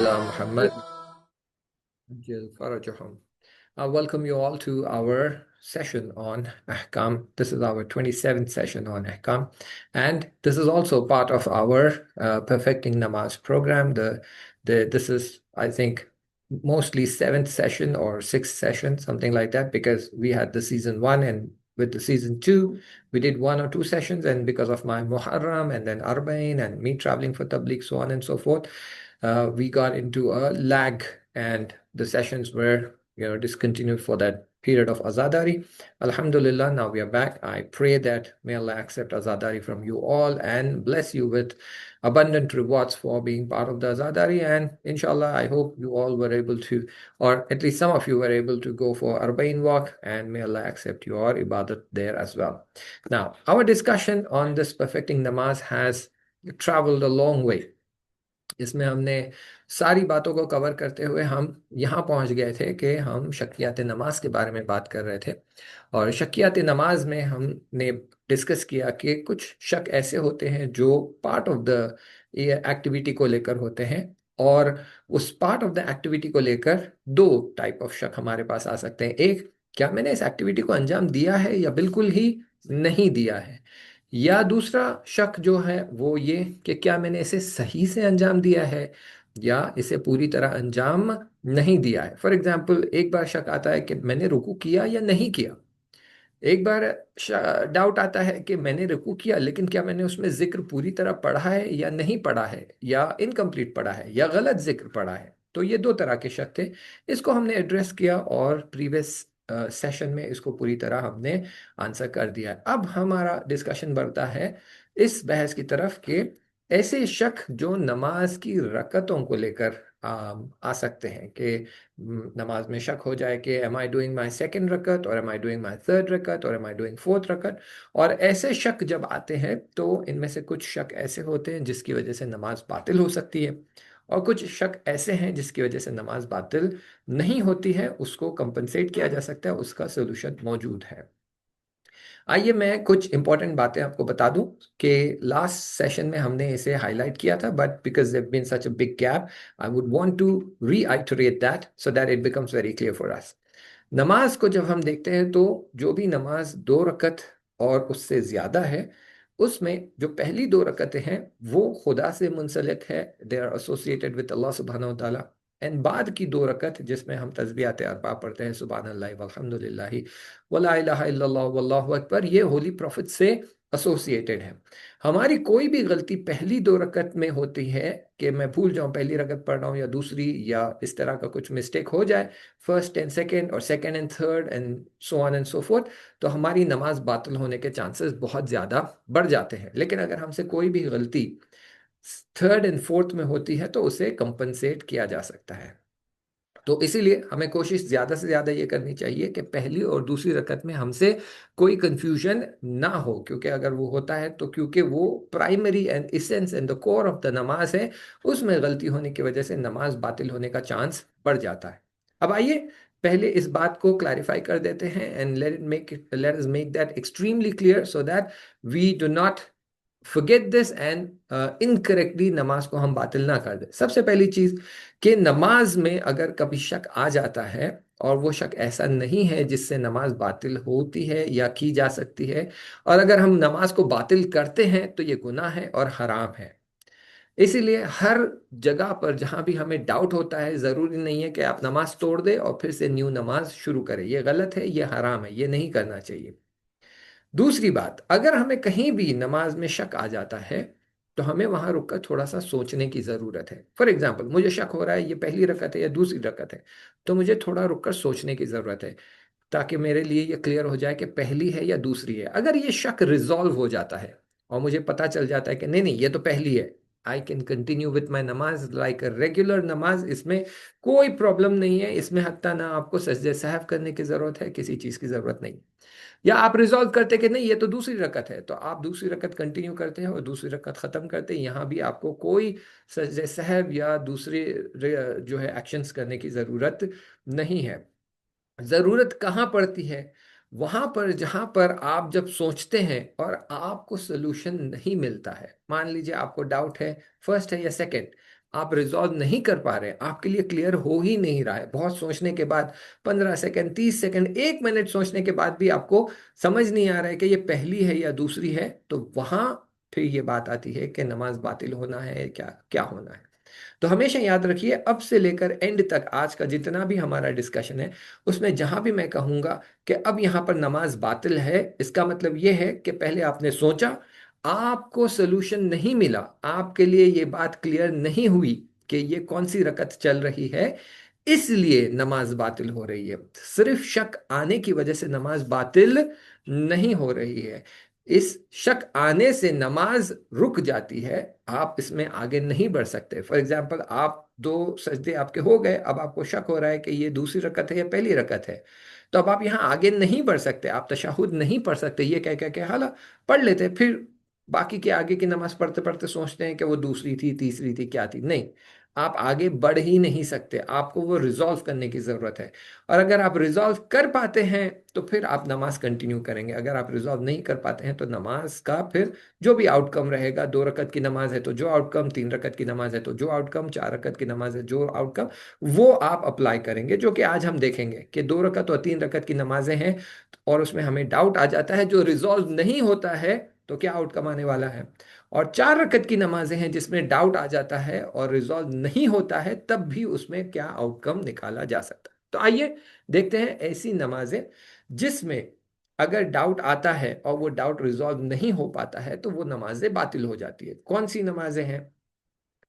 Muhammad Jil Farajahum. I welcome you all to our session on Ahkam. This is our 27th session on Ahkam, and this is also part of our Perfecting Namaz program. This is, I think, mostly seventh session or sixth session, something like that, because we had the season one, and with the season two, we did one or two sessions, and because of my Muharram and then Arba'in and me traveling for Tabligh, so on and so forth, we got into a lag, and the sessions were discontinued for that period of Azadari. Alhamdulillah, now we are back. I pray that may Allah accept Azadari from you all and bless you with abundant rewards for being part of the Azadari. And inshallah, I hope you all were able to, or at least some of you were able to go for Arba'in walk, and may Allah accept your ibadat there as well. Now, our discussion on this perfecting namaz has traveled a long way. इसमें हमने सारी बातों को cover करते हुए हम यहाँ पहुँच गए थे कि हम शक्कियात नमाज के बारे में बात कर रहे थे, और शक्कियात नमाज में हमने डिस्कस किया कि कुछ शक ऐसे होते हैं जो पार्ट ऑफ द एक्टिविटी को लेकर होते हैं, और उस पार्ट ऑफ द एक्टिविटी को लेकर दो टाइप ऑफ शक हमारे पास आ सकते हैं। एक, क्या मैंने इस एक्टिविटी को अंजाम दिया है या बिल्कुल ही नहीं दिया है, या दूसरा शक जो है वो ये कि क्या मैंने इसे सही से अंजाम दिया है या इसे पूरी तरह अंजाम नहीं दिया है। फॉर एग्जाम्पल, एक बार शक आता है कि मैंने रुकू किया या नहीं किया। एक बार डाउट आता है कि मैंने रुकू किया, लेकिन क्या मैंने उसमें जिक्र पूरी तरह पढ़ा है या नहीं पढ़ा है, या इनकम्प्लीट पढ़ा है या गलत जिक्र पढ़ा है। तो ये दो तरह के शक थे। इसको हमने एड्रेस किया और प्रीवियस सेशन में इसको पूरी तरह हमने आंसर कर दिया है। अब हमारा डिस्कशन बढ़ता है इस बहस की तरफ कि ऐसे शक जो नमाज की रकतों को लेकर आ सकते हैं, कि नमाज में शक हो जाए कि am I doing my second रकत, और am I doing my third रकत, और एम आई डूइंग फोर्थ रकत। और ऐसे शक जब आते हैं तो इनमें से कुछ शक ऐसे होते हैं जिसकी वजह से नमाज बातिल हो सकती है, और कुछ शक ऐसे हैं जिसकी वजह से नमाज बातिल नहीं होती है, उसको कंपनसेट किया जा सकता है, उसका सोल्यूशन मौजूद है। आइए मैं कुछ इंपॉर्टेंट बातें आपको बता दूं कि लास्ट सेशन में हमने इसे हाईलाइट किया था, but because there been such a big gap, I would want to reiterate that so that it becomes very clear for us. नमाज को जब हम देखते हैं तो जो भी नमाज दो रकत और उससे ज्यादा है, उसमें जो पहली दो रकतें हैं वो खुदा से मुंसलिक है, दे आर एसोसिएटेड विद अल्लाह सुब्हानहू व तआला। एंड बाद की दो रकत जिसमें हम तस्बीहात अरबा पढ़ते हैं, सुभान अल्लाह वल्हम्दुलिल्लाह वला इलाहा इल्लल्लाह वल्लाहु अकबर, ये होली प्रॉफिट से एसोसिएटेड है। हमारी कोई भी गलती पहली दो रकत में होती है कि मैं भूल जाऊं पहली रकत पढ़ रहा हूं या दूसरी, या इस तरह का कुछ मिस्टेक हो जाए, फर्स्ट एंड सेकंड और second and third and so on and so fourth, तो हमारी नमाज बातिल होने के चांसेस बहुत ज़्यादा बढ़ जाते हैं। लेकिन अगर हमसे कोई भी गलती थर्ड एंड फोर्थ में होती है तो उसे कंपनसेट किया जा सकता है। तो इसीलिए हमें कोशिश ज्यादा से ज्यादा ये करनी चाहिए कि पहली और दूसरी रकत में हमसे कोई कंफ्यूजन ना हो, क्योंकि अगर वो होता है तो क्योंकि वो primary and essence and the core of the नमाज है, उसमें गलती होने की वजह से नमाज बातिल होने का चांस बढ़ जाता है। अब आइए पहले इस बात को क्लैरिफाई कर देते हैं, and let us make that extremely clear so that we do not forget this and incorrectly नमाज को हम बातिल ना कर दें। सबसे पहली चीज कि नमाज में अगर कभी शक आ जाता है और वो शक ऐसा नहीं है जिससे नमाज बातिल होती है या की जा सकती है, और अगर हम नमाज को बातिल करते हैं तो ये गुनाह है और हराम है। इसीलिए हर जगह पर जहां भी हमें डाउट होता है, जरूरी नहीं है कि आप नमाज तोड़ दें और फिर से न्यू नमाज शुरू करें। ये गलत है, ये हराम है, ये नहीं करना चाहिए। दूसरी बात, अगर हमें कहीं भी नमाज में शक आ जाता है तो हमें वहां रुककर थोड़ा सा सोचने की जरूरत है। फॉर एग्जाम्पल, मुझे शक हो रहा है ये पहली रकत है या दूसरी रकत है, तो मुझे थोड़ा रुककर सोचने की जरूरत है ताकि मेरे लिए ये क्लियर हो जाए कि पहली है या दूसरी है। अगर ये शक रिजॉल्व हो जाता है और मुझे पता चल जाता है कि नहीं नहीं ये तो पहली है, I can continue with my नमाज लाइक अ रेगुलर नमाज, इसमें कोई प्रॉब्लम नहीं है, इसमें हत्ता ना आपको सजदे सहव करने की जरूरत है, किसी चीज की जरूरत नहीं। या आप रिजॉल्व करते कि नहीं ये तो दूसरी रकत है, तो आप दूसरी रकत कंटिन्यू करते हैं और दूसरी रकत खत्म करते हैं। यहाँ भी आपको कोई सजदे सहव या दूसरे जो है एक्शंस करने की जरूरत नहीं है। जरूरत कहाँ पड़ती है? वहां पर जहां पर आप जब सोचते हैं और आपको सोल्यूशन नहीं मिलता है। मान लीजिए आपको डाउट है फर्स्ट है या सेकंड, आप रिजॉल्व नहीं कर पा रहे हैं, आपके लिए क्लियर हो ही नहीं रहा है, बहुत सोचने के बाद 15 सेकंड, 30 सेकंड, 1 मिनट सोचने के बाद भी आपको समझ नहीं आ रहा है कि ये पहली है या दूसरी है, तो वहां फिर ये बात आती है कि नमाज बातिल होना है, क्या क्या होना है। तो हमेशा याद रखिए, अब से लेकर एंड तक आज का जितना भी हमारा डिस्कशन है, उसमें जहां भी मैं कहूंगा कि अब यहां पर नमाज बातिल है, इसका मतलब यह है कि पहले आपने सोचा, आपको सोल्यूशन नहीं मिला, आपके लिए ये बात क्लियर नहीं हुई कि ये कौन सी रकत चल रही है, इसलिए नमाज बातिल हो रही है। सिर्फ शक आने की वजह से नमाज बातिल नहीं हो रही है। इस शक आने से नमाज रुक जाती है, आप इसमें आगे नहीं बढ़ सकते। फॉर एग्जाम्पल, आप दो सजदे आपके हो गए, अब आपको शक हो रहा है कि ये दूसरी रकत है या पहली रकत है, तो अब आप यहाँ आगे नहीं बढ़ सकते, आप तशहुद नहीं पढ़ सकते, ये कह कह के हाला पढ़ लेते, फिर बाकी के आगे की नमाज पढ़ते पढ़ते सोचते हैं कि वो दूसरी थी, तीसरी थी, क्या थी। नहीं, आप आगे बढ़ ही नहीं सकते, आपको वो रिजॉल्व करने की जरूरत है। और अगर आप रिजॉल्व कर पाते हैं तो फिर आप नमाज कंटिन्यू करेंगे, अगर आप रिजॉल्व नहीं कर पाते हैं तो नमाज का फिर जो भी आउटकम रहेगा, 2 रकत की नमाज है तो जो आउटकम, 3 रकत की नमाज है तो जो आउटकम, 4 रकत की नमाज है जो आउटकम, वो आप अप्लाई करेंगे, जो कि आज हम देखेंगे कि 2 रकत और 3 रकत की नमाजें हैं और उसमें हमें डाउट आ जाता है, जो रिजॉल्व नहीं होता है तो क्या आउटकम आने वाला है। और 4 रकत की नमाजें हैं जिसमें डाउट आ जाता है और रिजॉल्व नहीं होता है, तब भी उसमें क्या आउटकम निकाला जा सकता है। तो आइए देखते हैं ऐसी नमाजें जिसमें अगर डाउट आता है और वो डाउट रिजॉल्व नहीं हो पाता है तो वो नमाजें बातिल हो जाती है। कौन सी नमाजें हैं?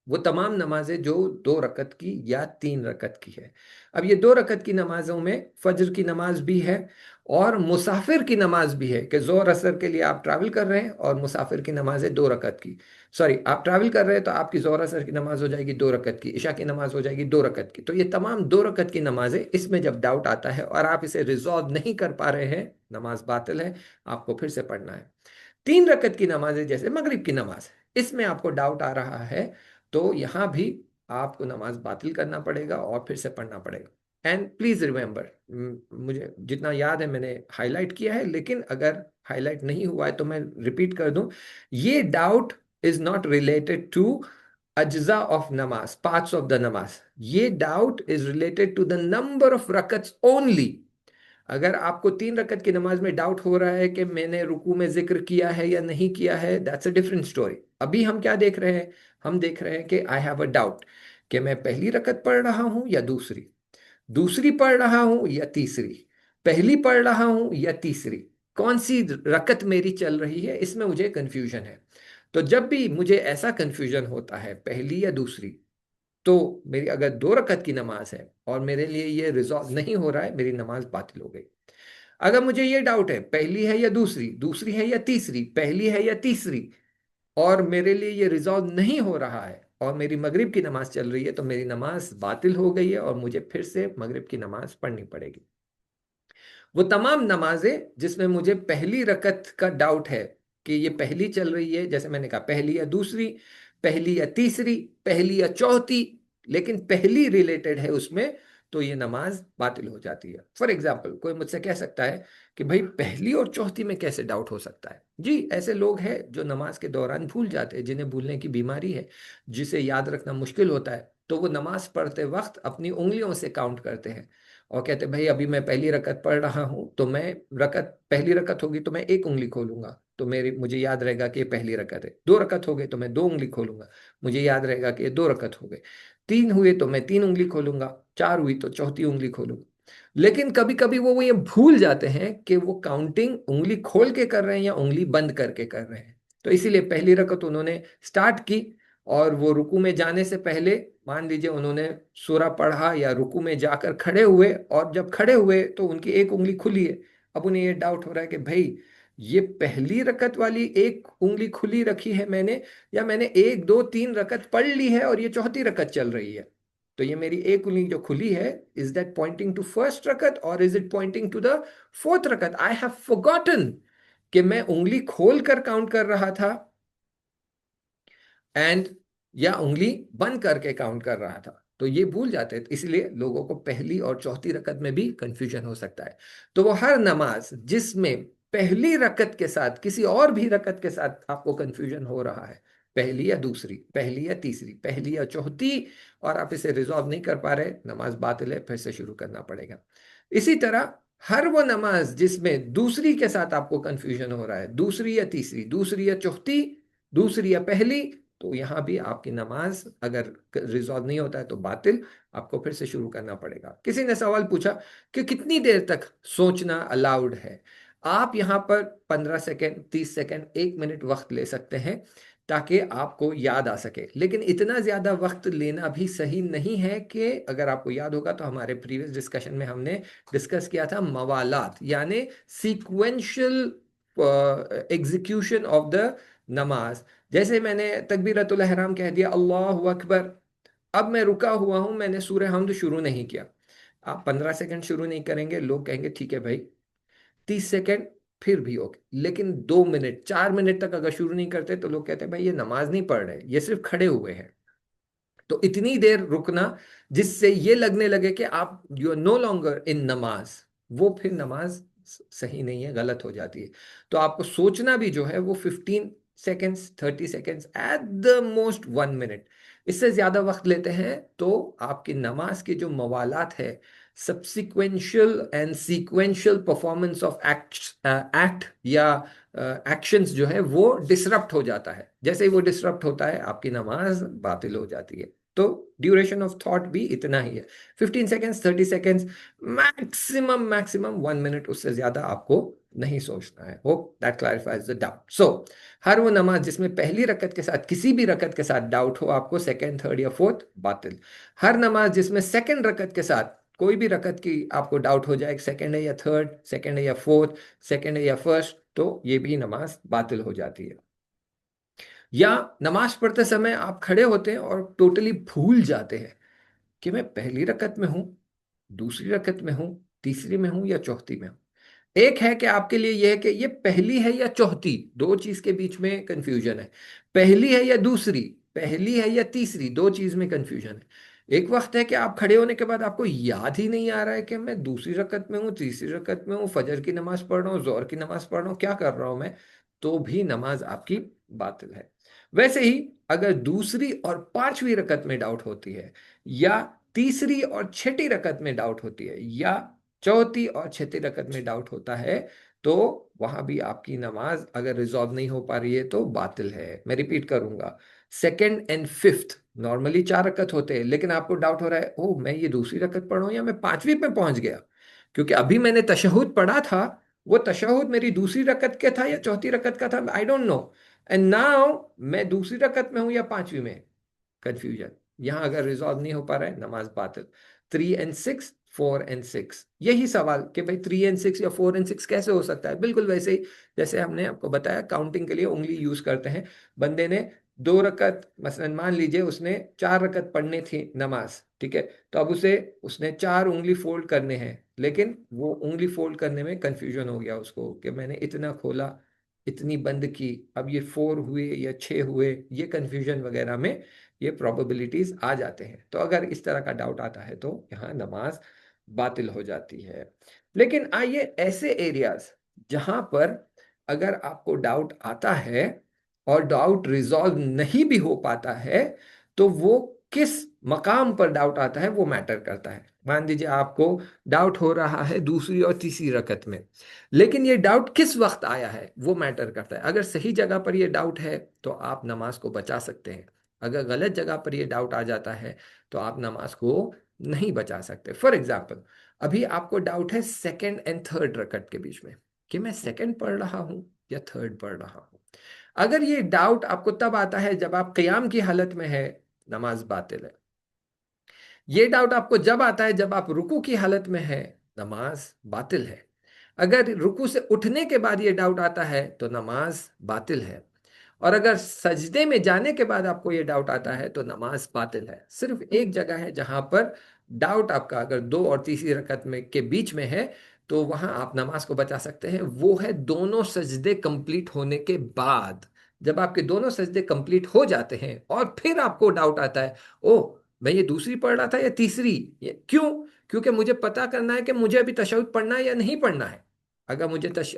वो तमाम नमाजें जो 2 रकत की या 3 रकत की है। अब ये 2 रकत की नमाजों में फजर की नमाज भी है और मुसाफिर की नमाज भी है, कि जोर असर के लिए आप ट्रैवल कर रहे हैं और मुसाफिर की नमाज है 2 रकत की। सॉरी, आप ट्रैवल कर रहे हैं तो आपकी जोर असर की नमाज हो जाएगी 2 रकत की, इशा की नमाज हो जाएगी 2 रकत की। तो ये तमाम 2 रकत की नमाजें, इसमें जब डाउट आता है और आप इसे रिजॉल्व नहीं कर पा रहे हैं, नमाज बातिल है, आपको फिर से पढ़ना है। 3 रकत की नमाजें जैसे मगरिब की नमाज, इसमें आपको डाउट आ रहा है तो यहां भी आपको नमाज बातिल करना पड़ेगा और फिर से पढ़ना पड़ेगा। एंड प्लीज रिमेंबर, मुझे जितना याद है मैंने हाईलाइट किया है, लेकिन अगर हाईलाइट नहीं हुआ है तो मैं रिपीट कर दूं, ये doubt is not related to अज्जा ऑफ नमाज, पार्ट्स ऑफ द नमाज। ये doubt is related to the number of रकट्स ओनली। अगर आपको 3 रकत की नमाज में डाउट हो रहा है कि मैंने रुकू में जिक्र किया है या नहीं किया है, दैट्स अ डिफरेंट स्टोरी। अभी हम क्या देख रहे हैं? हम देख रहे हैं कि आई हैव अ डाउट कि मैं पहली रकत पढ़ रहा हूं या दूसरी, दूसरी पढ़ रहा हूं या तीसरी, पहली पढ़ रहा हूं या तीसरी, कौन सी रकत मेरी चल रही है, इसमें मुझे कंफ्यूजन है। तो जब भी मुझे ऐसा कंफ्यूजन होता है, पहली या दूसरी, तो मेरी अगर 2 रकत की नमाज है और मेरे लिए ये रिजॉल्व नहीं हो रहा है, मेरी नमाज बातिल हो गई। अगर मुझे ये डाउट है पहली है या दूसरी, दूसरी है या तीसरी, पहली है या तीसरी, और मेरे लिए ये रिजॉल्व नहीं हो रहा है और मेरी मगरिब की नमाज चल रही है, तो मेरी नमाज बातिल हो गई है और मुझे फिर से मगरिब की नमाज पढ़नी पड़ेगी। वो तमाम नमाजें जिसमें मुझे पहली रकत का डाउट है कि ये पहली चल रही है, जैसे मैंने कहा पहली या दूसरी, पहली या तीसरी, पहली या चौथी, लेकिन पहली रिलेटेड है उसमें, तो ये नमाज बातिल हो जाती है। फॉर एग्जाम्पल, कोई मुझसे कह सकता है कि भाई पहली और चौथी में कैसे डाउट हो सकता है? जी, ऐसे लोग हैं जो नमाज के दौरान भूल जाते हैं, जिन्हें भूलने की बीमारी है, जिसे याद रखना मुश्किल होता है, तो वो नमाज पढ़ते वक्त अपनी उंगलियों से काउंट करते हैं और कहते भाई अभी मैं पहली रकत पढ़ रहा हूं, तो मैं रकत, पहली रकत होगी तो मैं एक उंगली खोलूंगा, तो मेरी मुझे याद रहेगा कि ये पहली रकत है। 2 रकत हो गई तो मैं 2 उंगली खोलूंगा, मुझे याद रहेगा कि ये 2 रकत हो गए। 3 हुए तो मैं 3 उंगली खोलूंगा, 4 हुई तो चौथी उंगली खोलूंगा। लेकिन कभी कभी वो ये भूल जाते हैं कि वो काउंटिंग उंगली खोल के कर रहे हैं या उंगली बंद करके कर रहे हैं। तो इसीलिए पहली रकत उन्होंने स्टार्ट की और वो रुकू में जाने से पहले, मान लीजिए उन्होंने सूरा पढ़ा या रुकू में जाकर खड़े हुए, और जब खड़े हुए तो उनकी एक उंगली खुली है। अब उन्हें ये डाउट हो रहा है कि भाई ये पहली रकत वाली एक उंगली खुली रखी है मैंने, या मैंने 1 2 3 रकत पढ़ ली है और ये चौथी रकत चल रही है। तो ये मेरी एक उंगली जो खुली है, is that pointing to first रकत और is it pointing to the fourth रकत? आई हैव फॉरगॉटन कि मैं उंगली खोल कर काउंट कर रहा था एंड या उंगली बंद करके काउंट कर रहा था। तो ये भूल जाते हैं, इसलिए लोगों को पहली और चौथी रकत में भी कंफ्यूजन हो सकता है। तो वो हर नमाज जिसमें पहली रकत के साथ किसी और भी रकत के साथ आपको कंफ्यूजन हो रहा है, पहली या दूसरी, पहली या तीसरी, पहली या चौथी, और आप इसे रिजॉल्व नहीं कर पा रहे, नमाज बातिल है, फिर से शुरू करना पड़ेगा। इसी तरह हर वो नमाज जिसमें दूसरी के साथ आपको कंफ्यूजन हो रहा है, दूसरी या तीसरी, दूसरी या चौथी, दूसरी या पहली, तो यहां भी आपकी नमाज अगर रिजॉल्व नहीं होता है तो बातिल, आपको फिर से शुरू करना पड़ेगा। किसी ने सवाल पूछा कि कितनी देर तक सोचना अलाउड है। आप यहां पर 15 सेकेंड, 30 सेकेंड, 1 मिनट वक्त ले सकते हैं ताकि आपको याद आ सके, लेकिन इतना ज्यादा वक्त लेना भी सही नहीं है। कि अगर आपको याद होगा तो हमारे प्रीवियस डिस्कशन में हमने डिस्कस किया था मवालात, यानी सीक्वेंशियल एग्जीक्यूशन ऑफ द नमाज। जैसे मैंने तकबीरतुल एहराम कह दिया, अल्लाहु अकबर, अब मैं रुका हुआ हूं, मैंने सूरह हमद शुरू नहीं किया। आप 15 सेकंड शुरू नहीं करेंगे, लोग कहेंगे ठीक है भाई, 30 सेकंड फिर भी ओके, लेकिन 2 मिनट, 4 मिनट तक अगर शुरू नहीं करते तो लोग कहते हैं भाई ये नमाज नहीं पढ़ रहे, ये सिर्फ खड़े हुए हैं। तो इतनी देर रुकना जिससे ये लगने लगे कि आप you are no longer in नमाज, वो फिर नमाज सही नहीं है, गलत हो जाती है। तो आपको सोचना भी जो है वो 15 seconds, 30 seconds, at the most 1 minute. इससे ज्यादा वक्त लेते हैं तो आपकी नमाज की जो मवालात है, subsequential and sequential performance of act या एक्शंस जो है वो डिसरप्ट हो जाता है। जैसे ही वो डिसरप्ट होता है आपकी नमाज बातिल हो जाती है। तो ड्यूरेशन ऑफ थॉट भी इतना ही है, 15 seconds, 30 seconds, maximum maximum 1 minute, उससे ज्यादा आपको नहीं सोचना है। Hope that clarifies the doubt. So हर वो नमाज जिसमें पहली रकत के साथ, किसी भी रकत के साथ डाउट हो आपको, सेकेंड, थर्ड या फोर्थ, बातिल। हर नमाज जिसमें सेकेंड रकत के साथ कोई भी रकत की आपको डाउट हो जाए, सेकेंड है या थर्ड, सेकेंड है या फोर्थ, सेकेंड है या फर्स्ट, तो ये भी नमाज बातिल हो जाती है। या नमाज पढ़ते समय आप खड़े होते हैं और टोटली भूल जाते हैं कि मैं पहली रकत में हूं, दूसरी रकत में हूं, तीसरी में हूं या चौथी में हूं। एक है कि आपके लिए यह है कि ये पहली है या चौथी, दो चीज के बीच में कंफ्यूजन है। पहली है या दूसरी, पहली है या तीसरी, दो चीज में कंफ्यूजन है। एक वक्त है कि आप खड़े होने के बाद आपको याद ही नहीं आ रहा है कि मैं दूसरी रकत में हूँ, तीसरी रकत में हूँ, फजर की नमाज पढ़ रहा हूँ, जोहर की नमाज पढ़ रहा हूँ, क्या कर रहा हूँ मैं, तो भी नमाज आपकी बातिल है। वैसे ही अगर दूसरी और पांचवी रकत में डाउट होती है, या तीसरी और छठी रकत में डाउट होती है, या चौथी और छठी रकत में डाउट होता है, तो वहां भी आपकी नमाज अगर रिजॉल्व नहीं हो पा रही है तो बातिल है। मैं रिपीट करूंगा, सेकंड एंड फिफ्थ नॉर्मली 4 रकत होते हैं, लेकिन आपको डाउट हो रहा है, ओ मैं ये दूसरी रकत पढ़ रहा हूं या मैं पांचवी पे पहुंच गया, क्योंकि अभी मैंने तशहुद पढ़ा था, वो तशहुद मेरी दूसरी रकत के था या चौथी रकत का था, I don't know, and now मैं दूसरी रकत में हूं या पांचवी में, कंफ्यूजन। यहां अगर रिजॉल्व नहीं हो पा रहा है, नमाज बातिल। 3 and 6, 4 and 6, यही सवाल कि भाई 3 and 6 या 4 and 6 कैसे हो सकता है, बिल्कुल वैसे ही जैसे हमने आपको बताया, काउंटिंग के लिए उंगली यूज करते हैं। बंदे ने 2 रकत, मसलन मान लीजिए उसने 4 रकत पढ़नी थी नमाज, ठीक है, तो अब उसे उसने 4 उंगली फोल्ड करने हैं, लेकिन वो उंगली फोल्ड करने में कंफ्यूजन हो गया उसको कि मैंने इतना खोला, इतनी बंद की, अब ये 4 हुए या 6 हुए, ये कंफ्यूजन वगैरह में ये प्रोबेबिलिटीज आ जाते हैं। तो अगर इस तरह का डाउट आता है तो यहाँ नमाज बातिल हो जाती है। लेकिन आइए ऐसे एरियाज जहां पर अगर आपको डाउट आता है और डाउट रिजॉल्व नहीं भी हो पाता है, तो वो किस मकाम पर डाउट आता है वो मैटर करता है। मान लीजिए आपको डाउट हो रहा है दूसरी और तीसरी रकत में, लेकिन ये डाउट किस वक्त आया है वो मैटर करता है। अगर सही जगह पर ये डाउट है तो आप नमाज को बचा सकते हैं, अगर गलत जगह पर ये डाउट आ जाता है तो आप नमाज को नहीं बचा सकते। फॉर एग्जाम्पल, अभी आपको डाउट है सेकंड एंड थर्ड रकत के बीच में कि मैं सेकंड पढ़ रहा हूं या थर्ड पढ़ रहा हूं। अगर ये डाउट आपको तब आता है जब आप क़याम की हालत में है, नमाज बातिल है। ये डाउट आपको जब आता है जब आप रुकू की हालत में है, नमाज बातिल है। अगर रुकू से उठने के बाद ये डाउट आता है तो नमाज बातिल है। और अगर सजदे में जाने के बाद आपको ये डाउट आता है तो नमाज बातिल है। सिर्फ एक जगह है जहां पर डाउट आपका अगर दो और तीसरी रकत में के बीच में है तो वहां आप नमाज को बचा सकते हैं, वो है दोनों सजदे कंप्लीट होने के बाद। जब आपके दोनों सजदे कंप्लीट हो जाते हैं और फिर आपको डाउट आता है, ओ मैं ये दूसरी पढ़ रहा था या तीसरी, क्यों, क्योंकि मुझे पता करना है कि मुझे अभी तशहुद पढ़ना है या नहीं पढ़ना है। अगर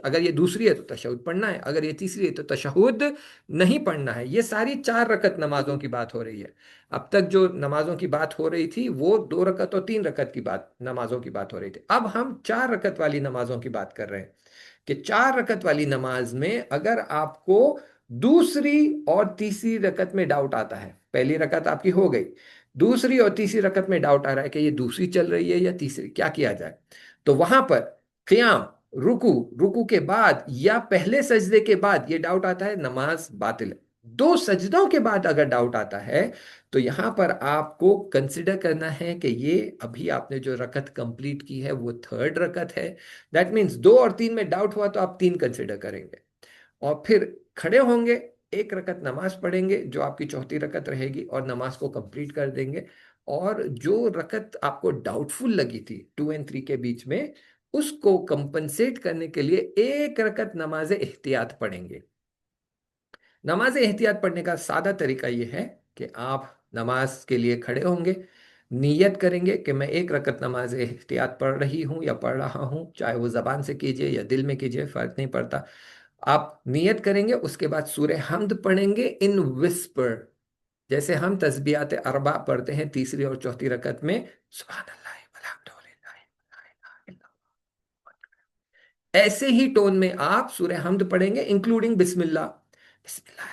अगर ये दूसरी है तो तशहुद पढ़ना है, अगर ये तीसरी है तो तशहुद नहीं पढ़ना है। ये सारी 4 रकत नमाजों की बात हो रही है। अब तक जो नमाजों की बात हो रही थी वो 2 रकत और 3 रकत की बात नमाजों की बात हो रही थी। अब हम 4 रकत वाली नमाजों की बात कर रहे हैं कि 4 रकत वाली नमाज में अगर आपको दूसरी और तीसरी रकत में डाउट आता है, पहली रकत आपकी हो गई, दूसरी और तीसरी रकत में डाउट आ रहा है कि ये दूसरी चल रही है या तीसरी, क्या किया जाए? तो वहां पर क़ियाम, रुकू, रुकू के बाद या पहले सजदे के बाद ये डाउट आता है, नमाज बातिल है। 2 सजदों के बाद अगर डाउट आता है तो यहां पर आपको कंसिडर करना है कि ये अभी आपने जो रकत कंप्लीट की है वो 3rd रकत है। दैट मीन्स 2 और 3 में डाउट हुआ तो आप 3 कंसिडर करेंगे और फिर खड़े होंगे, 1 रकत नमाज पढ़ेंगे जो आपकी चौथी रकत रहेगी और नमाज को कंप्लीट कर देंगे। और जो रकत आपको डाउटफुल लगी थी 2 और 3 के बीच में, उसको कंपनसेट करने के लिए 1 रकत नमाज एहतियात पढ़ेंगे। नमाज एहतियात पढ़ने का सादा तरीका यह है कि आप नमाज के लिए खड़े होंगे, नीयत करेंगे कि मैं 1 रकत नमाज एहतियात पढ़ रही हूँ या पढ़ रहा हूँ, चाहे वो जबान से कीजिए या दिल में कीजिए, फर्क नहीं पड़ता। आप नियत करेंगे, उसके बाद सूरह हमद पढ़ेंगे इन विस्पर, जैसे हम तस्बीहात अरबा पढ़ते हैं तीसरी और चौथी रकत में, सुभान अल्लाह वल्हम्दुलिल्लाह ला इलाहा इल्लल्लाह। ऐसे ही टोन में आप सूरह हमद पढ़ेंगे इंक्लूडिंग बिस्मिल्लाह, बिस्मिल्लाह,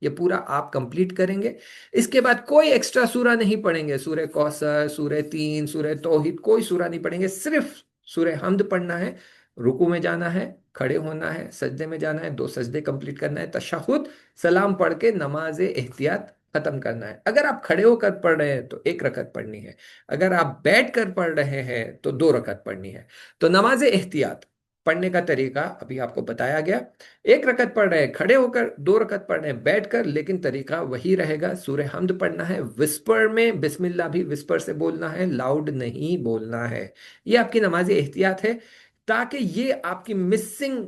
ये पूरा आप कंप्लीट करेंगे। इसके बाद कोई एक्स्ट्रा सूरा नहीं पढ़ेंगे, सूरह कौसर, सूरह तीन, सूरह तौहीद, कोई सूरा नहीं पढ़ेंगे, सिर्फ सूरह हमद पढ़ना है। रुकू में जाना है, खड़े होना है, सजदे में जाना है, 2 सजदे कंप्लीट करना है, तशहुद, सलाम पढ़ के नमाज एहतियात खत्म करना है। अगर आप खड़े होकर पढ़ रहे हैं तो 1 रकत पढ़नी है, अगर आप बैठ कर पढ़ रहे हैं तो 2 रकत पढ़नी है। तो नमाज एहतियात पढ़ने का तरीका अभी आपको बताया गया। 1 रकत पढ़ रहे हैं खड़े होकर, 2 रकत पढ़ रहे हैं बैठकर, लेकिन तरीका वही रहेगा। सूरह हमद पढ़ना है विस्पर में, बिस्मिल्लाह भी विस्पर से बोलना है, लाउड नहीं बोलना है। ये आपकी नमाज एहतियात है, ताकि ये आपकी मिसिंग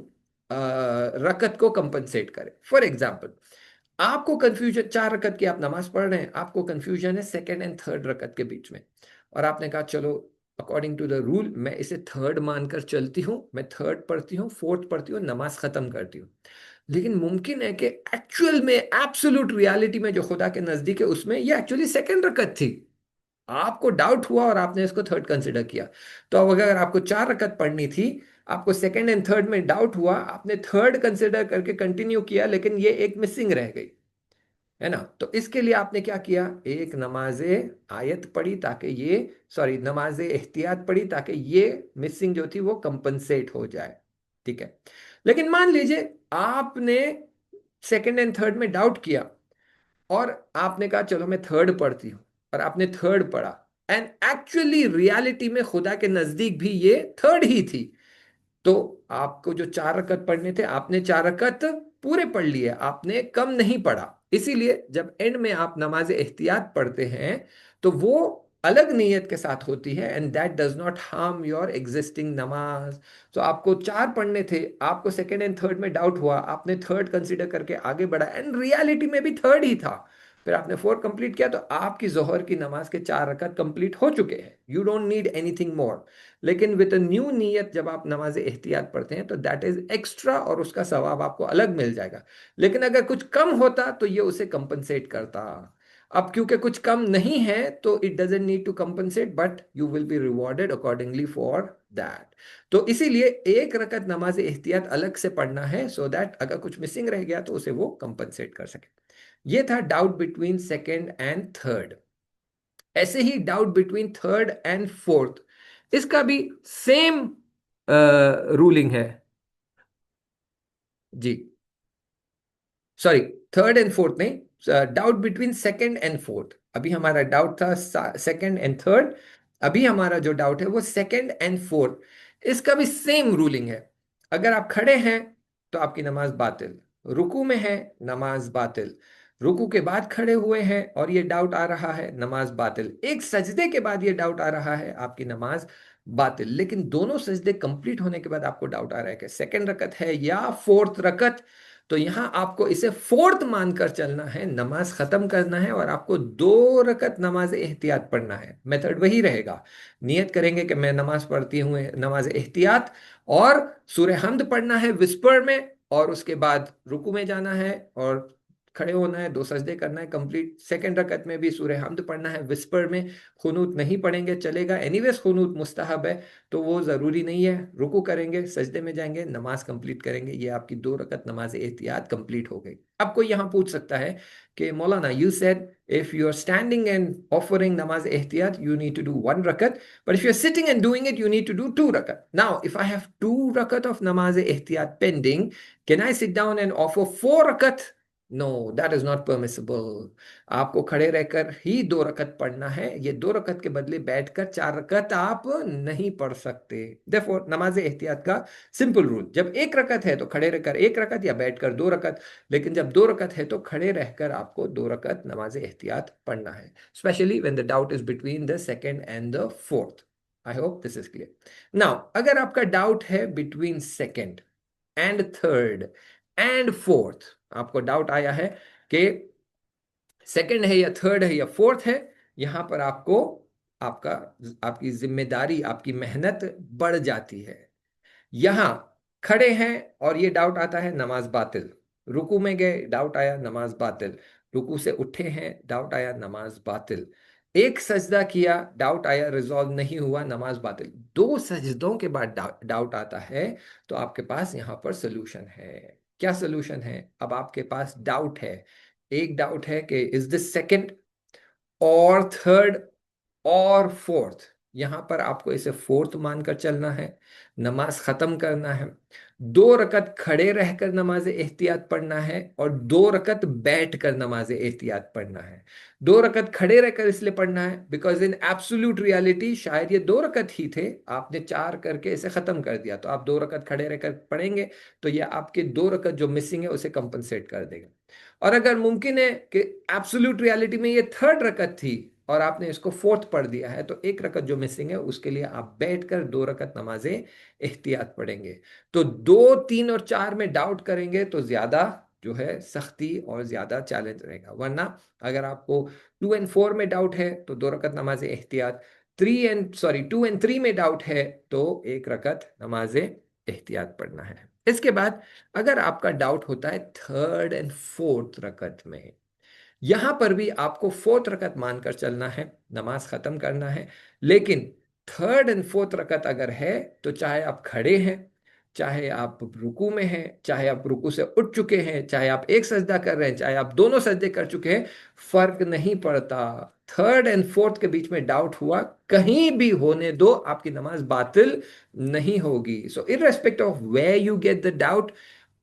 रकत को कंपनसेट करे। फॉर एग्जाम्पल, आपको कंफ्यूजन, 4 रकत की आप नमाज पढ़ रहे हैं, आपको कंफ्यूजन है 2nd और 3rd रकत के बीच में, और आपने कहा चलो अकॉर्डिंग टू द रूल मैं इसे 3rd मानकर चलती हूँ, मैं 3rd पढ़ती हूँ, 4th पढ़ती हूँ, नमाज खत्म करती हूँ। लेकिन मुमकिन है कि एक्चुअल में, एब्सोल्यूट रियलिटी में जो खुदा के नजदीक है उसमें ये एक्चुअली 2nd रकत थी। आपको डाउट हुआ और आपने इसको 3rd कंसिडर किया। तो अब अगर आपको 4 रकत पढ़नी थी, आपको 2nd और 3rd में डाउट हुआ, आपने 3rd कंसिडर करके कंटिन्यू किया, लेकिन ये एक मिसिंग रह गई, है ना? तो इसके लिए आपने क्या किया, एक नमाजे आयत पढ़ी ताकि ये, सॉरी, नमाजे एहतियात पढ़ी ताकि ये मिसिंग जो थी वो कंपनसेट हो जाए। ठीक है। लेकिन मान लीजिए आपने 2nd और 3rd में डाउट किया और आपने कहा चलो मैं 3rd पढ़ती हूँ, और आपने 3rd पढ़ा, एंड एक्चुअली रियलिटी में खुदा के नजदीक भी ये 3rd ही थी। तो आपको जो 4 रकत पढ़ने थे, आपने 4 रकत पूरे पढ़ लिए, आपने कम नहीं पढ़ा। इसीलिए जब एंड में आप नमाज एहतियात पढ़ते हैं तो वो अलग नीयत के साथ होती है, and that does not harm your existing नमाज। तो आपको 4 पढ़ने थे, आपको 2nd और 3rd में डाउट हुआ, आपने 3rd कंसिडर करके आगे बढ़ा, एंड रियलिटी में भी 3rd ही था, फिर आपने 4 कंप्लीट किया, तो आपकी जोहर की नमाज के 4 रकत कंप्लीट हो चुके हैं। You don't need anything more. लेकिन विद अ न्यू नीयत जब आप नमाज एहतियात पढ़ते हैं तो दैट इज एक्स्ट्रा, और उसका सवाब आपको अलग मिल जाएगा। लेकिन अगर कुछ कम होता तो ये उसे कंपनसेट करता। अब क्योंकि कुछ कम नहीं है तो it doesn't need to compensate, but you will be rewarded accordingly for that. तो इसीलिए 1 रकत नमाज एहतियात अलग से पढ़ना है, सो दैट अगर कुछ मिसिंग रह गया तो उसे वो कंपनसेट कर सके। ये था doubt between 2nd and 3rd। ऐसे ही doubt between 3rd and 4th, इसका भी सेम रूलिंग है। जी, सॉरी, 3rd एंड 4th नहीं, doubt between 2nd and 4th। अभी हमारा डाउट था 2nd एंड 3rd, अभी हमारा जो डाउट है वो 2nd एंड 4th। इसका भी सेम रूलिंग है। अगर आप खड़े हैं तो आपकी नमाज बातिल, रुकू में है नमाज बातिल, रुकू के बाद खड़े हुए हैं और ये डाउट आ रहा है, नमाज बातिल, एक सजदे के बाद ये डाउट आ रहा है, आपकी नमाज बातिल। लेकिन दोनों सजदे कंप्लीट होने के बाद आपको डाउट आ रहा है कि 2nd रकत है या 4th रकत, तो यहाँ आपको इसे फोर्थ मानकर चलना है, नमाज खत्म करना है और आपको 2 रकत नमाज एहतियात पढ़ना है। मेथड वही रहेगा। नियत करेंगे कि मैं नमाज पढ़ती हूँ नमाज एहतियात, और सूरह हमद पढ़ना है विस्पर में, और उसके बाद रुकू में जाना है और खड़े होना है, 2 सजदे करना है कंप्लीट। सेकंड रकत में भी सूरह हमद पढ़ना है विस्पर में। खुनूत नहीं पढ़ेंगे चलेगा, एनीवेज खुनूत मुस्तहब है, तो वो ज़रूरी नहीं है। रुकू करेंगे, सजदे में जाएंगे, नमाज कंप्लीट करेंगे। ये आपकी 2 रकत नमाज एहतियात कंप्लीट हो गई। अब कोई यहाँ पूछ सकता है कि मौलाना, you said if you are standing and offering namaz ehtiyat, you need to do 1 rakat, but if you're sitting and doing it, you need to do 2 rakat. Now if I have 2 rakat of namaz ehtiyat pending, can I sit down and offer 4 rakat? No, that is not permissible. आपको खड़े रहकर ही 2 रकत पढ़ना है। ये 2 रकत के बदले बैठकर 4 रकत आप नहीं पढ़ सकते। देखो, नमाज एहतियात का सिंपल रूल, जब 1 रकत है तो खड़े रहकर 1 रकत या बैठकर 2 रकत, लेकिन जब 2 रकत है तो खड़े रहकर आपको 2 रकत नमाज एहतियात पढ़ना है, specially when the doubt is between the second and the fourth. I hope this is clear. Now अगर आपका डाउट है between second and third and fourth, आपको डाउट आया है कि सेकंड है या थर्ड है या फोर्थ है, यहां पर आपको आपका आपकी जिम्मेदारी, आपकी मेहनत बढ़ जाती है। यहां खड़े हैं और ये डाउट आता है, नमाज बातिल। रुकू में गए, डाउट आया, नमाज बातिल। रुकू से उठे हैं, डाउट आया, नमाज बातिल। एक सजदा किया, डाउट आया, रिजॉल्व नहीं हुआ, नमाज बातिल। 2 सजदों के बाद डाउट आता है, तो आपके पास यहां पर सोल्यूशन है। क्या सोल्यूशन है? अब आपके पास डाउट है, एक डाउट है कि इज दिस सेकंड और थर्ड और फोर्थ। यहां पर आपको इसे फोर्थ मानकर चलना है, नमाज खत्म करना है। 2 रकत खड़े रहकर नमाज एहतियात पढ़ना है और 2 रकत बैठ कर नमाज एहतियात पढ़ना है। 2 रकत खड़े रहकर इसलिए पढ़ना है बिकॉज इन एब्सोल्यूट रियलिटी शायद ये 2 रकत ही थे, आपने 4 करके इसे खत्म कर दिया, तो आप 2 रकत खड़े रहकर पढ़ेंगे तो ये आपके 2 रकत जो मिसिंग है उसे कंपनसेट कर देगा। और अगर मुमकिन है कि एब्सोल्यूट रियलिटी में ये थर्ड रकत थी और आपने इसको फोर्थ पढ़ दिया है, तो 1 रकत जो मिसिंग है उसके लिए आप बैठकर 2 रकत नमाजें एहतियात पढ़ेंगे। तो 2, 3 और 4 में डाउट करेंगे तो ज्यादा जो है सख्ती और ज्यादा चैलेंज रहेगा। वरना अगर आपको 2 एंड 4 में डाउट है तो 2 रकत नमाज एहतियात, 2 एंड 3 में डाउट है तो 1 रकत नमाज एहतियात पढ़ना है। इसके बाद अगर आपका डाउट होता है थर्ड एंड फोर्थ रकत में, यहां पर भी आपको फोर्थ रकत मानकर चलना है, नमाज खत्म करना है। लेकिन थर्ड एंड फोर्थ रकत अगर है तो चाहे आप खड़े हैं, चाहे आप रुकू में हैं, चाहे आप रुकू से उठ चुके हैं, चाहे आप एक सजदा कर रहे हैं, चाहे आप दोनों सजदे कर चुके हैं, फर्क नहीं पड़ता। थर्ड एंड फोर्थ के बीच में डाउट हुआ, कहीं भी होने दो, आपकी नमाज बातिल नहीं होगी। So irrespect of where you get the doubt,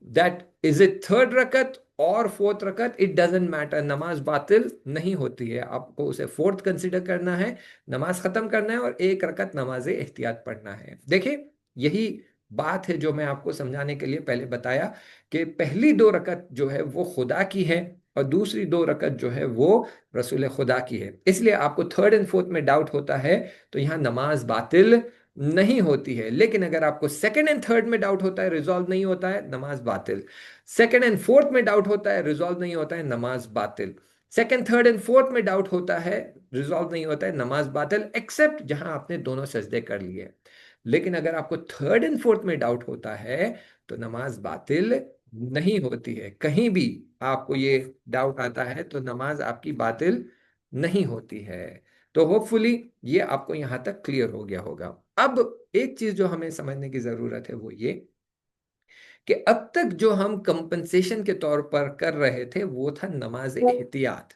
that is it third रकत और फोर्थ रकत, इट डजेंट मैटर, नमाज बातिल नहीं होती है। आपको उसे फोर्थ कंसिडर करना है, नमाज खत्म करना है और 1 रकत नमाज एहतियात पढ़ना है। देखिए, यही बात है जो मैं आपको समझाने के लिए पहले बताया कि पहली 2 रकत जो है वो खुदा की है और दूसरी 2 रकत जो है वो रसूल खुदा की है। इसलिए आपको थर्ड एंड फोर्थ में डाउट होता है तो यहां नमाज बातिल नहीं होती है। लेकिन अगर आपको सेकंड एंड थर्ड में डाउट होता है, रिजॉल्व नहीं होता है, नमाज बातिल। सेकंड एंड फोर्थ में डाउट होता है, रिजॉल्व नहीं होता है, नमाज बातिल। सेकंड, थर्ड एंड फोर्थ में डाउट होता है, रिजॉल्व नहीं होता है, नमाज बातिल, एक्सेप्ट जहां आपने दोनों सजदे कर लिए। लेकिन अगर आपको थर्ड एंड फोर्थ में डाउट होता है तो नमाज बातिल नहीं होती है। कहीं भी आपको ये डाउट आता है तो नमाज आपकी बातिल नहीं होती है। तो होपफुली ये आपको यहां तक क्लियर हो गया होगा। अब एक चीज जो हमें समझने की जरूरत है वो ये कि अब तक जो हम कंपनसेशन के तौर पर कर रहे थे वो था नमाज एहतियात।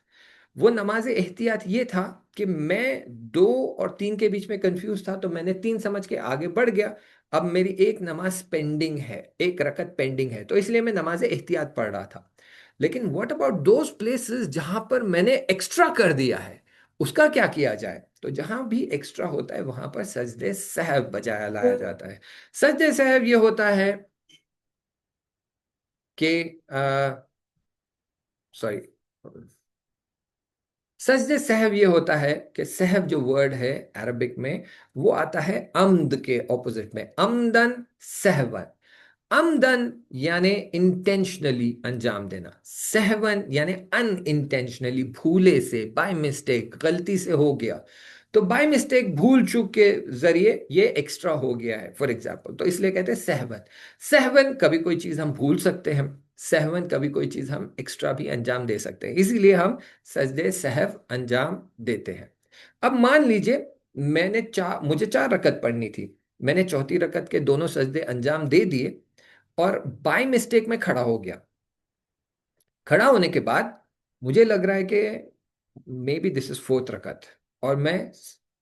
वो नमाज एहतियात ये था कि मैं 2 और 3 के बीच में कंफ्यूज था, तो मैंने 3 समझ के आगे बढ़ गया। अब मेरी एक नमाज पेंडिंग है, 1 रकत पेंडिंग है, तो इसलिए मैं नमाज एहतियात पढ़ रहा था। लेकिन व्हाट अबाउट दोज प्लेसेस जहां पर मैंने एक्स्ट्रा कर दिया है, उसका क्या किया जाए? तो जहां भी एक्स्ट्रा होता है वहां पर सजदे सहव बजाया लाया जाता है। सजदे सहव ये होता है कि सॉरी, सजदे सहव ये होता है कि सहव जो वर्ड है अरबिक में वो आता है अम्द के ऑपोजिट में, अमदन सहवन। अमदन यानी इंटेंशनली अंजाम देना, सहवन यानी अनइंटेंशनली, भूले से, बाय मिस्टेक, गलती से हो गया। तो बाय मिस्टेक, भूल चूक के जरिए ये एक्स्ट्रा हो गया है फॉर एग्जाम्पल, तो इसलिए कहते हैं सहवन। सहवन कभी कोई चीज हम भूल सकते हैं, सहवन कभी कोई चीज हम एक्स्ट्रा भी अंजाम दे सकते हैं, इसीलिए हम सजदे सहव अंजाम देते हैं। अब मान लीजिए मुझे 4 रकत पढ़नी थी, मैंने चौथी रकत के दोनों सजदे अंजाम दे दिए और बाय मिस्टेक में खड़ा हो गया। खड़ा होने के बाद मुझे लग रहा है कि may be this is fourth रकत, और मैं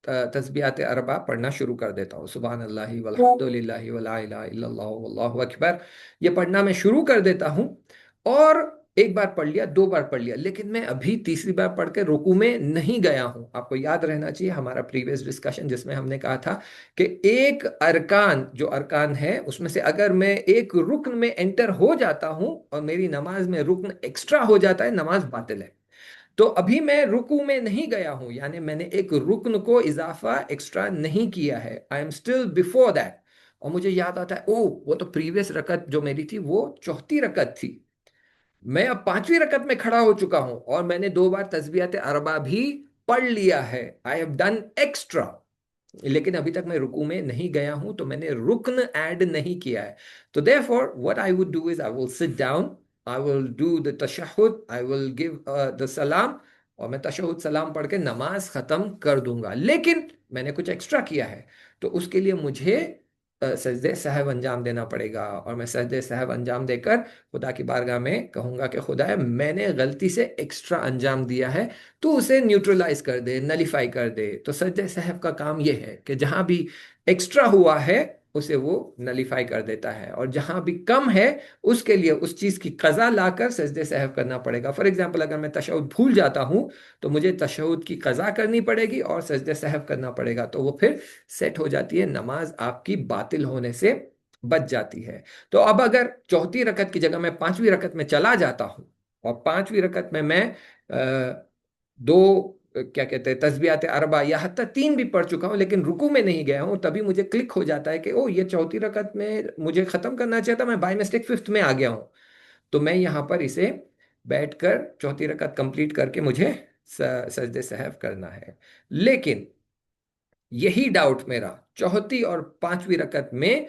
तस्बीहात अरबा पढ़ना शुरू कर देता हूँ, सुबहान अल्लाहि वल्हम्दुलिल्लाहि वला इलाहा इल्लल्लाह वल्लाहु अकबर, ये पढ़ना मैं शुरू कर देता हूँ। और एक बार पढ़ लिया, 2 बार पढ़ लिया, लेकिन मैं अभी तीसरी बार पढ़ के रुकू में नहीं गया हूँ। आपको याद रहना चाहिए हमारा प्रीवियस डिस्कशन जिसमें हमने कहा था कि एक अरकान, जो अरकान है उसमें से अगर मैं एक रुकन में एंटर हो जाता हूं और मेरी नमाज में रुकन एक्स्ट्रा हो जाता है, नमाज बातिल है। तो अभी मैं रुकू में नहीं गया हूं, यानी मैंने एक रुकन को इजाफा एक्स्ट्रा नहीं किया है, I am still before that. और मुझे याद आता है, ओ वो तो प्रीवियस रकत जो मेरी थी वो चौथी रकत थी, मैं अब पांचवी रकत में खड़ा हो चुका हूं और मैंने 2 बार तस्बीहात अरबा भी पढ़ लिया है, आई हैव डन एक्स्ट्रा। लेकिन अभी तक मैं रुकू में नहीं गया हूं, तो मैंने रुकन ऐड नहीं किया है। तो therefore what I would do is I will sit down, I will do the तशहुद, आई विल गिव द सलाम, और मैं तशहुद सलाम पढ़ के नमाज खत्म कर दूंगा। लेकिन मैंने कुछ एक्स्ट्रा किया है, तो उसके लिए मुझे सजदे सहव अंजाम देना पड़ेगा, और मैं सजदे सहव अंजाम देकर खुदा की बारगाह में कहूंगा कि खुदा, मैंने गलती से एक्स्ट्रा अंजाम दिया है, तो उसे न्यूट्रलाइज कर दे, नलीफाई कर दे। तो सज्जे साहब का काम यह है कि जहां भी एक्स्ट्रा हुआ है उसे वो नलीफाई कर देता है, और जहां भी कम है उसके लिए उस चीज की कजा लाकर सजदे सहव करना पड़ेगा। फॉर एग्जाम्पल, अगर मैं तशहुद भूल जाता हूं तो मुझे तशहुद की कजा करनी पड़ेगी और सजदे सहव करना पड़ेगा, तो वो फिर सेट हो जाती है, नमाज आपकी बातिल होने से बच जाती है। तो अब अगर चौथी रकत की जगह मैं पांचवी रकत में चला जाता हूं, और पांचवी रकत में मैं दो क्या कहते हैं तस्बीहात अरबा या हत्ता 3 भी पढ़ चुका हूं, लेकिन रुकू में नहीं गया हूं, तभी मुझे क्लिक हो जाता है कि ओ ये चौथी रकत में मुझे खत्म करना चाहिए था, मैं बाय मिस्टेक फिफ्थ में आ गया हूं। तो मैं यहां पर इसे बैठकर चौथी रकत कंप्लीट करके मुझे सजदे सहव करना है। लेकिन यही डाउट मेरा चौथी और पांचवी रकत में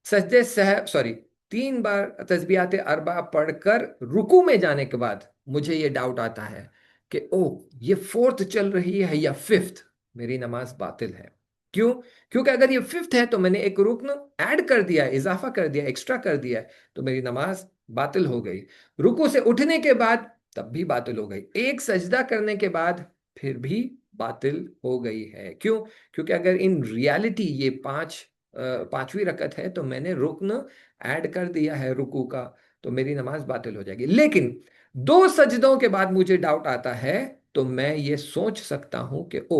सजदे सह सॉरी 3 बार तस्बीहात अरबा पढ़कर रुकू में जाने के बाद मुझे ये डाउट आता है कि ओ ये फोर्थ चल रही है या फिफ्थ, मेरी नमाज बातिल है। क्यों? क्योंकि अगर ये फिफ्थ है तो मैंने एक रुकन ऐड कर दिया, इजाफा कर दिया, एक्स्ट्रा कर दिया, तो मेरी नमाज बातिल हो गई। रुकू से उठने के बाद तब भी बातिल हो गई, एक सजदा करने के बाद फिर भी बातिल हो गई है। क्यों? क्योंकि अगर इन रियलिटी ये पांचवी रकत है तो मैंने रुकन ऐड कर दिया है रुकू का, तो मेरी नमाज बातिल हो जाएगी। लेकिन 2 सजदों के बाद मुझे डाउट आता है, तो मैं ये सोच सकता हूं कि ओ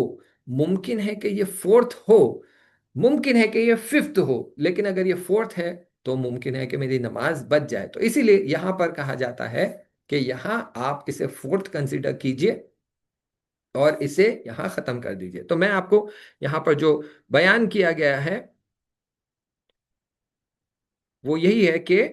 मुमकिन है कि ये फोर्थ हो, मुमकिन है कि ये फिफ्थ हो, लेकिन अगर ये फोर्थ है तो मुमकिन है कि मेरी नमाज बच जाए। तो इसीलिए यहां पर कहा जाता है कि यहां आप इसे फोर्थ कंसीडर कीजिए और इसे यहां खत्म कर दीजिए। तो मैं आपको यहां पर जो बयान किया गया है वो यही है कि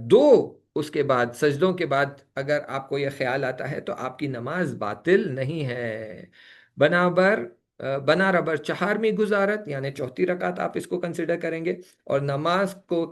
दो उसके बाद सजदों के बाद अगर आपको यह ख्याल आता है तो आपकी नमाज बातिल नहीं है। बनाबर बना रबर चहारमी गुजारत यानी चौथी रकात आप इसको कंसिडर करेंगे और नमाज को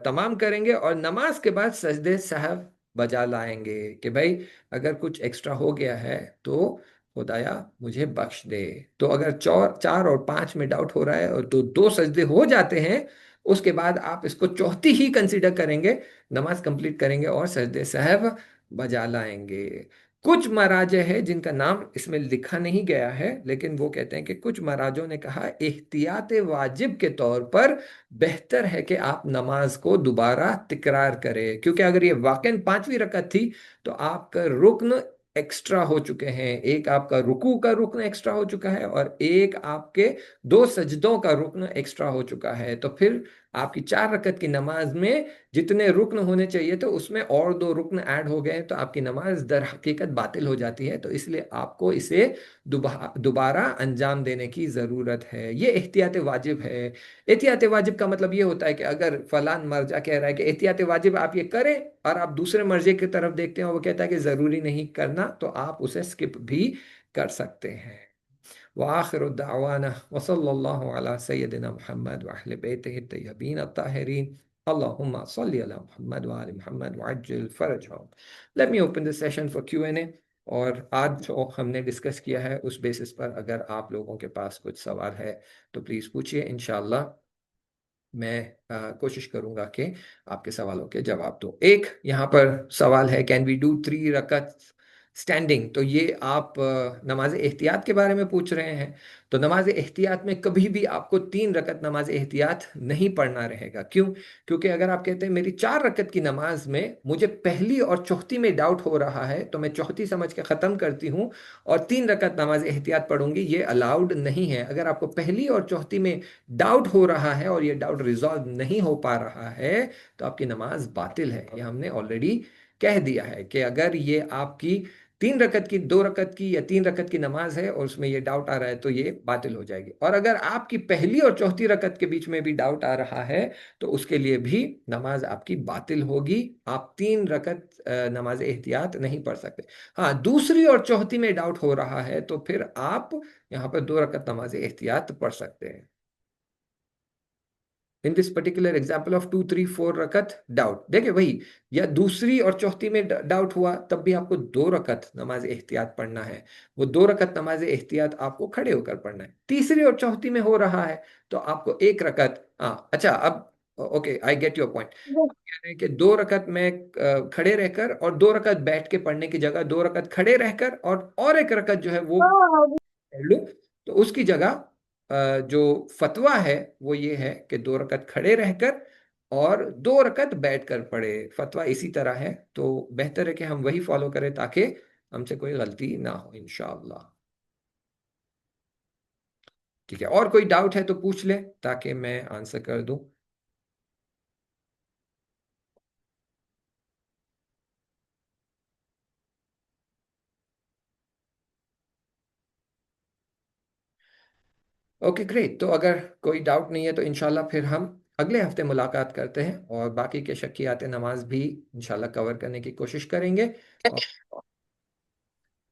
तमाम करेंगे, और नमाज के बाद सजदे सहव बजा लाएंगे कि भाई अगर कुछ एक्स्ट्रा हो गया है तो खुदाया मुझे बख्श दे। तो अगर 4 और 5 में डाउट हो रहा है और तो 2 सजदे हो जाते हैं, उसके बाद आप इसको चौथी ही कंसीडर करेंगे, नमाज कंप्लीट करेंगे और सजदे सहव बजा लाएंगे। कुछ मराजे है जिनका नाम इसमें लिखा नहीं गया है, लेकिन वो कहते हैं कि कुछ मराजों ने कहा एहतियात वाजिब के तौर पर बेहतर है कि आप नमाज को दोबारा तिकरार करें, क्योंकि अगर ये वाकई पांचवी रकत थी तो आपका रुकन एक्स्ट्रा हो चुके हैं, एक आपका रुकू का रुकन एक्स्ट्रा हो चुका है और एक आपके 2 सजदों का रुकन एक्स्ट्रा हो चुका है। तो फिर आपकी 4 रकत की नमाज में जितने रुक्न होने चाहिए थे उसमें और 2 रुक्न ऐड हो गए, तो आपकी नमाज दर हकीकत बातिल हो जाती है। तो इसलिए आपको इसे दोबारा अंजाम देने की ज़रूरत है। ये एहतियात वाजिब है। एहतियात वाजिब का मतलब ये होता है कि अगर फलान मर्जा कह रहा है कि एहतियात वाजिब आप ये करें, और आप दूसरे मर्जे की तरफ देखते हैं और वो कहता है कि ज़रूरी नहीं करना, तो आप उसे स्किप भी कर सकते हैं। वाखिर दावाना वसल्लल्लाहु अला सय्यदिना मुहम्मद व अहले बैतिहि तय्यबीन अत्ताहिरीन अल्लाहुम्मा सल्लि अला मुहम्मद व आलि मुहम्मद व अज्जिल फरजहुम। Let me open this session for Q&A। और आज जो हमने डिस्कस किया है उस बेसिस पर अगर आप लोगों के पास कुछ सवाल है तो प्लीज़ पूछिए। इंशाल्लाह मैं कोशिश करूंगा कि आपके सवालों के जवाब दूं। एक यहाँ पर सवाल है, कैन वी डू 3 रकत स्टैंडिंग? तो ये आप नमाज एहतियात के बारे में पूछ रहे हैं। तो नमाज एहतियात में कभी भी आपको 3 रकत नमाज एहतियात नहीं पढ़ना रहेगा। क्यों? क्योंकि अगर आप कहते हैं मेरी 4 रकत की नमाज में मुझे पहली और चौथी में डाउट हो रहा है, तो मैं चौथी समझ के ख़त्म करती हूँ और 3 रकत नमाज एहतियात पढ़ूंगी, ये अलाउड नहीं है। अगर आपको पहली और चौथी में डाउट हो रहा है और ये डाउट रिजॉल्व नहीं हो पा रहा है, तो आपकी नमाज बातिल है। ये हमने ऑलरेडी कह दिया है कि अगर ये आपकी 3 रकत की, 2 रकत की या 3 रकत की नमाज है और उसमें ये डाउट आ रहा है, तो ये बातिल हो जाएगी। और अगर आपकी पहली और चौथी रकत के बीच में भी डाउट आ रहा है, तो उसके लिए भी नमाज आपकी बातिल होगी। आप 3 रकत नमाज एहतियात नहीं पढ़ सकते। हाँ, दूसरी और चौथी में डाउट हो रहा है तो फिर आप यहाँ पर 2 रकत नमाज एहतियात पढ़ सकते हैं। In this particular example of 2 3 4 रकत डाउट, देखिए वही, या दूसरी और चौथी में डाउट हुआ तब भी आपको 2 रकत नमाज एहतियात पढ़ना है। वो 2 रकत नमाज एहतियात आपको खड़े होकर पढ़ना है। तीसरी और चौथी में हो रहा है तो आपको 1 रकत, हाँ अच्छा, अब okay, I get your point. कह रहे हैं कि 2 रकत में खड़े रहकर और 2 रकत बैठ के पढ़ने की जगह 2 रकत खड़े रहकर और 1 रकत जो है वो पढ़ लूं। तो उसकी जगह जो फतवा है वो ये है कि 2 रकत खड़े रहकर और 2 रकत बैठकर पढ़े। फतवा इसी तरह है, तो बेहतर है कि हम वही फॉलो करें ताकि हमसे कोई गलती ना हो इंशाअल्लाह। ठीक है, और कोई डाउट है तो पूछ ले ताकि मैं आंसर कर दूं। ओके ग्रेट, तो अगर कोई डाउट नहीं है तो इंशाल्लाह फिर हम अगले हफ्ते मुलाकात करते हैं और बाकी के शक्कियात नमाज भी इंशाल्लाह कवर करने की कोशिश करेंगे।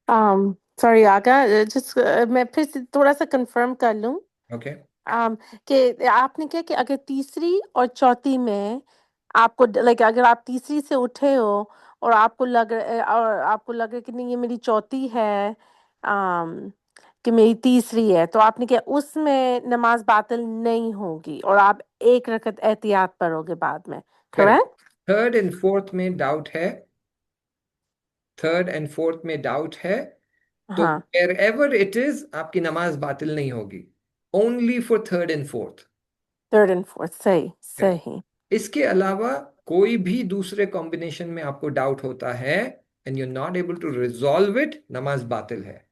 और सॉरी आगा, जिस मैं फिर से थोड़ा सा कंफर्म कर लूं। ओके, कि आपने क्या कि अगर तीसरी और चौथी में आपको लाइक अगर आप तीसरी से उठे हो और आपको लग रहा है कि नहीं ये मेरी चौथी है, um, कि मेरी तीसरी है, तो आपने क्या उसमें नमाज बातिल नहीं होगी और आप 1 रकत एहतियात पढ़ोगे बाद में, correct. Correct? Third and fourth में डाउट है, थर्ड एंड फोर्थ में डाउट है, तो हाँ, वेर एवर इट इज आपकी नमाज बातिल नहीं होगी। Only for third and fourth. Third and fourth, सही सही। इसके अलावा कोई भी दूसरे कॉम्बिनेशन में आपको डाउट होता है and you not able to resolve it, नमाज बातिल है।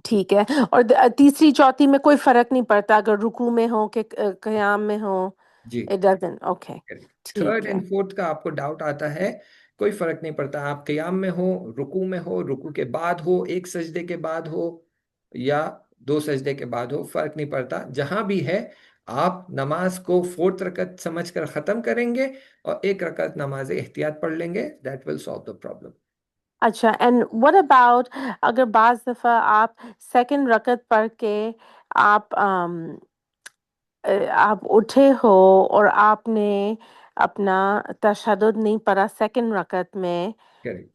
ठीक है, और तीसरी चौथी में कोई फर्क नहीं पड़ता अगर रुकू में हो कि कयाम में हो? जी, इट डजंट, ओके। थर्ड ठीक एंड है। फोर्थ का आपको डाउट आता है, कोई फर्क नहीं पड़ता। आप क़याम में हो, रुकू में हो, रुकू के बाद हो, एक सजदे के बाद हो या 2 सजदे के बाद हो, फर्क नहीं पड़ता। जहां भी है आप नमाज को 4th रकत समझकर ख़त्म करेंगे और 1 रकत नमाज एहतियात पढ़ लेंगे। That will solve the problem. अच्छा, एंड व्हाट अबाउट अगर बाज दफा आप सेकंड रकत पढ़ के आप आप उठे हो और आपने अपना तशहुद नहीं पढ़ा सेकंड रकत में, करेक्ट।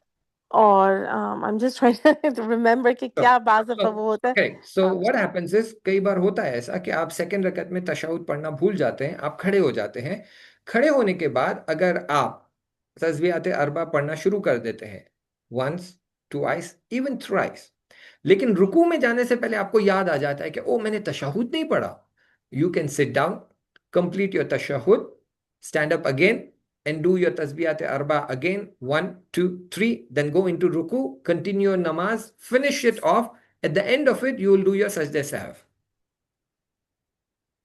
और I am just trying to remember कि क्या बाज दफा वो होता है। करेक्ट, सो हाँ, व्हाट हैपेंस इज, कई बार होता है ऐसा कि आप 2nd रकत में तशहुद पढ़ना भूल जाते हैं, आप खड़े हो जाते हैं। खड़े होने के बाद अगर आप तस्बीहात अरबा पढ़ना शुरू कर देते हैं, वंस, ट्वाइस, इवन थ्राइस, लेकिन रुकू में जाने से पहले आपको याद आ जाता है कि ओ मैंने तशहुद नहीं पढ़ा, you can sit down, complete your तशहुद, stand up again and do your tasbihat arba again, 1 2 3, then go into ruku, continue your namaz, finish it off. At the end of it you will do your sajda sahv.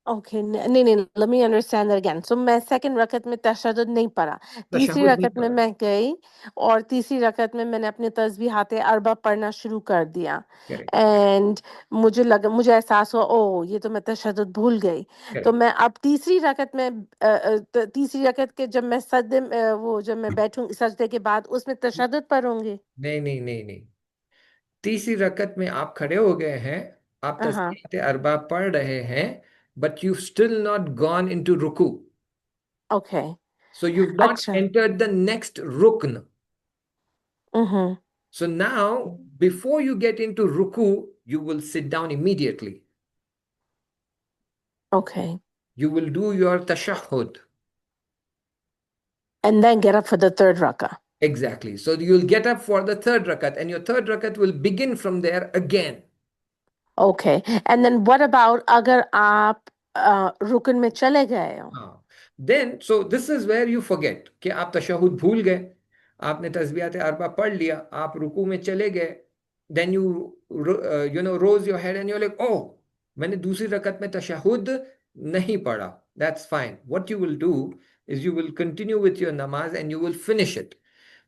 Okay, नहीं नहीं, let me understand again. सो मैं second रकत में तशद्दुद नहीं पढ़ा, तीसरी तशहुद नहीं रकत में पढ़ा। मैं गई और तीसरी रकत में मैंने अपने तस्बीहात अरबा पढ़ना शुरू कर दिया। करेक्ट। एंड मुझे लगा, मुझे एहसास हुआ, ओ ये तो मैं तशद्दुद भूल गई। तो करेक्ट। मैं अब तीसरी रकत में तीसरी रकत के जब मैं सजदे वो जब मैं बैठूंगी सजदे के बाद उसमें तशद्दुद पढ़ूंगी। नहीं नहीं नहीं नहीं, तीसरी रकत में आप खड़े हो गए हैं, आप हाँ। तस्बीहात अरबा पढ़ रहे हैं, but you still not gone into रुकू, ओके। so you've not अच्छा। entered the next rukn. Hmm. So now before you get into ruku, you will sit down immediately. Okay. You will do your tashahhud. And then get up for the third रका। Exactly. So you'll get up for the third rakat, and your third rakat will begin from there again. Okay. And then what about अगर आप रुकन में चले गए हो? हाँ, then so this is where you forget कि आप तशहुद भूल गए, आपने तस्बीहात अरबा पढ़ लिया, आप रुकू में चले गए, then you rose your head and you like, oh मैंने दूसरी रकत में तशहुद नहीं पढ़ा। That's fine, what you will do is you will continue with your नमाज and you will finish it.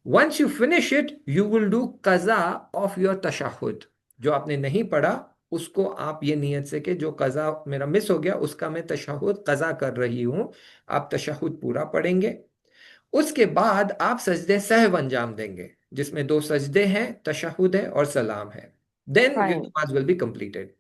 Once you finish it you will do कज़ा of your तशहुद। जो आपने नहीं पढ़ा उसको आप ये नियत से कि जो कज़ा मेरा मिस हो गया उसका मैं तशहुद कज़ा कर रही हूं, आप तशहुद पूरा पढ़ेंगे। उसके बाद आप सजदे सहव अंजाम देंगे, जिसमें दो सजदे हैं, तशहुद है और सलाम है। Then you're right. नमाज विल बी कंप्लीटेड।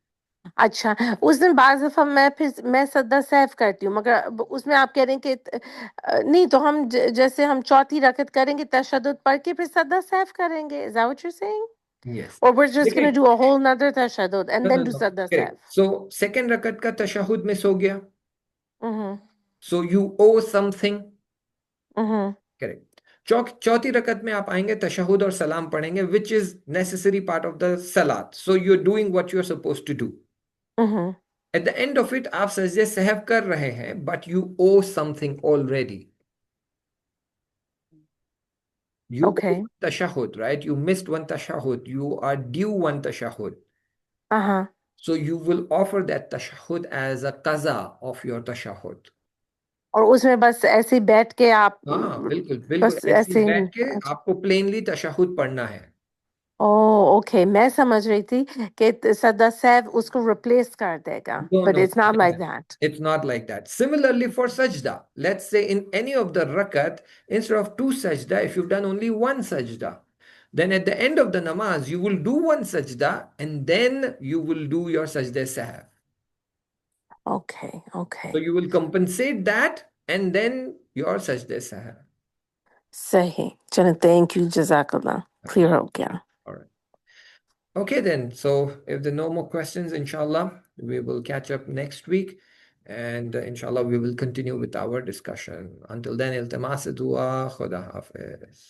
अच्छा, उस दिन बाज दफा मैं सजदा सहव करती हूँ, मगर उसमें आप कह रहे हैं कि नहीं, तो हम जैसे हम चौथी रकत करेंगे तशद्दुद पढ़ के फिर सजदा सहव करेंगे, is that what you saying? Yes. Or we're just लेकिन going to do a whole nother tashahhud and no no then do no, sadda correct. sav? So second रकत का तशहुद मिस हो गया, Mm-hmm. So you owe something. Mm-hmm. Correct. चौथी रकत में आप आएंगे, तशहुद और सलाम पढ़ेंगे, which is necessary part of the सलात, so you are doing what you are suppose to do. Mm-hmm. At the end of it आप सजदे सहव कर रहे हैं, but you owe something already. You owe Okay. tashahud, right? You missed one tashahud. You are due one tashahud. Uh-huh. So you will offer that tashahud as a qaza of your tashahud. और उसमें बस ऐसे ही बैठ के आप हाँ बिल्कुल बिल्कुल, बस ऐसे ही ऐसे बैठ के अच्छा। आपको प्लेनली तशहुद पढ़ना है। ओह ओके, मैं समझ रही थी कि सदा सैफ उसको रिप्लेस कर देगा, No, but no, it's not no, like no. That. It's not like that. Similarly for sajda, let's say in any of the rakat, instead of two sajda, if you've done only one sajda, then at the end of the namaz, you will do one sajda and then you will do your sajda sahab. Okay okay. So you will compensate that and then your sajda sahab. सही, चलो, thank you, जज़ाकल्लाह, Okay. Clear हो गया। All right. Okay then. So if there are no more questions, inshallah, we will catch up next week. And inshallah, we will continue with our discussion. Until then, iltimas dua, khuda hafiz.